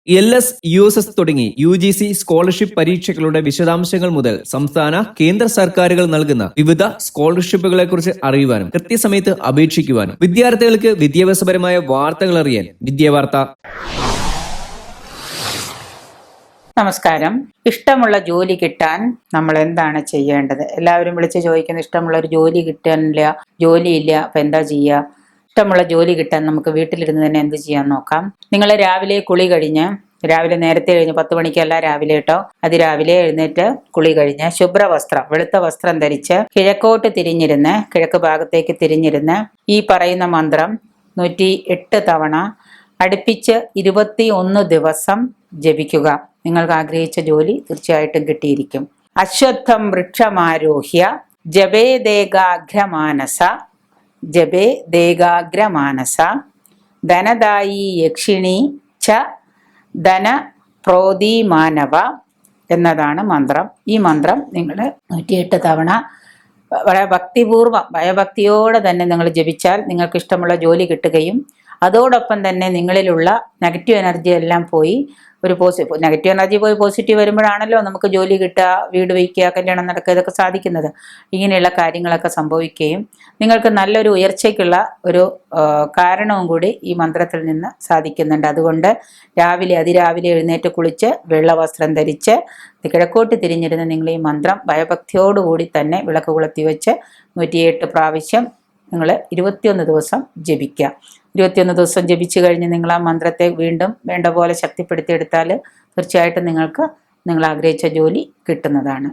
LS, USS തുടങ്ങി UGC scholarship പരീക്ഷകളുടെ വിശദാംശങ്ങൾ മുതൽ സംസ്ഥാന കേന്ദ്ര സർക്കാരുകൾ നൽകുന്ന വിവിധ സ്കോളർഷിപ്പുകളെക്കുറിച്ച് അറിയുവാനും കൃത്യസമയത്ത് അപേക്ഷിക്കുവാനും വിദ്യാർത്ഥികൾക്ക് വിദ്യാഭ്യാസപരമായ വാർത്തകൾ അറിയാൻ വിദ്യാവാർത്ത. നമസ്കാരം. ഇഷ്ടമുള്ള ജോലി കിട്ടാൻ നമ്മൾ എന്താണ് ചെയ്യേണ്ടത്? എല്ലാവരും വിളിച്ച് ചോദിക്കുന്ന ഇഷ്ടമുള്ള ഒരു ജോലി കിട്ടാനില്ല, ജോലിയില്ല, അപ്പം എന്താ ചെയ്യുക? ഇഷ്ടമുള്ള ജോലി കിട്ടാൻ നമുക്ക് വീട്ടിലിരുന്ന് തന്നെ എന്ത് ചെയ്യാൻ നോക്കാം. നിങ്ങൾ രാവിലെ കുളി കഴിഞ്ഞ്, രാവിലെ നേരത്തെ കഴിഞ്ഞ് 10 മണിക്കല്ല രാവിലെ കേട്ടോ, അതിരാവിലെ എഴുന്നേറ്റ് കുളി കഴിഞ്ഞ് ശുഭ്രവസ്ത്രം, വെളുത്ത വസ്ത്രം ധരിച്ച് കിഴക്കോട്ട് തിരിഞ്ഞിരുന്ന്, കിഴക്ക് ഭാഗത്തേക്ക് തിരിഞ്ഞിരുന്ന് ഈ പറയുന്ന മന്ത്രം 108 തവണ അടുപ്പിച്ച് 21 ദിവസം ജപിക്കുക. നിങ്ങൾക്ക് ആഗ്രഹിച്ച ജോലി തീർച്ചയായിട്ടും കിട്ടിയിരിക്കും. അശ്വത്ഥം വൃക്ഷമാരോഹ്യ ജപേദേകാഗ്രമാനസ ജപേദേകാഗ്രമാനസ ധനദായി യക്ഷിണി ച ധന പ്രോതിമാനവ എന്നതാണ് മന്ത്രം. ഈ മന്ത്രം നിങ്ങൾ 108 തവണ വളരെ ഭക്തിപൂർവ്വം, ഭയഭക്തിയോടെ തന്നെ നിങ്ങൾ ജപിച്ചാൽ നിങ്ങൾക്ക് ഇഷ്ടമുള്ള ജോലി കിട്ടുകയും അതോടൊപ്പം തന്നെ നിങ്ങളിലുള്ള നെഗറ്റീവ് എനർജി എല്ലാം പോയി ഒരു നെഗറ്റീവ് എനർജി പോയി പോസിറ്റീവ് വരുമ്പോഴാണല്ലോ നമുക്ക് ജോലി കിട്ടുക, വീട് വയ്ക്കുക, കല്യാണം നടക്കുക, ഇതൊക്കെ സാധിക്കുന്നത്. ഇങ്ങനെയുള്ള കാര്യങ്ങളൊക്കെ സംഭവിക്കുകയും നിങ്ങൾക്ക് നല്ലൊരു ഉയർച്ചയ്ക്കുള്ള ഒരു കാരണവും കൂടി ഈ മന്ത്രത്തിൽ നിന്ന് സാധിക്കുന്നുണ്ട്. അതുകൊണ്ട് അതിരാവിലെ എഴുന്നേറ്റ് കുളിച്ച് വെള്ള വസ്ത്രം ധരിച്ച് കിഴക്കോട്ട് തിരിഞ്ഞിരുന്ന് നിങ്ങൾ ഈ മന്ത്രം ഭയഭക്തിയോടുകൂടി തന്നെ വിളക്ക് കൊളുത്തി വെച്ച് 108 പ്രാവശ്യം നിങ്ങൾ 21 ദിവസം ജപിക്കുക. 21 ദിവസം ജപിച്ചു കഴിഞ്ഞ് നിങ്ങൾ ആ മന്ത്രത്തെ വീണ്ടും വേണ്ട പോലെ ശക്തിപ്പെടുത്തിയെടുത്താൽ തീർച്ചയായിട്ടും നിങ്ങൾക്ക് നിങ്ങൾ ആഗ്രഹിച്ച ജോലി കിട്ടുന്നതാണ്.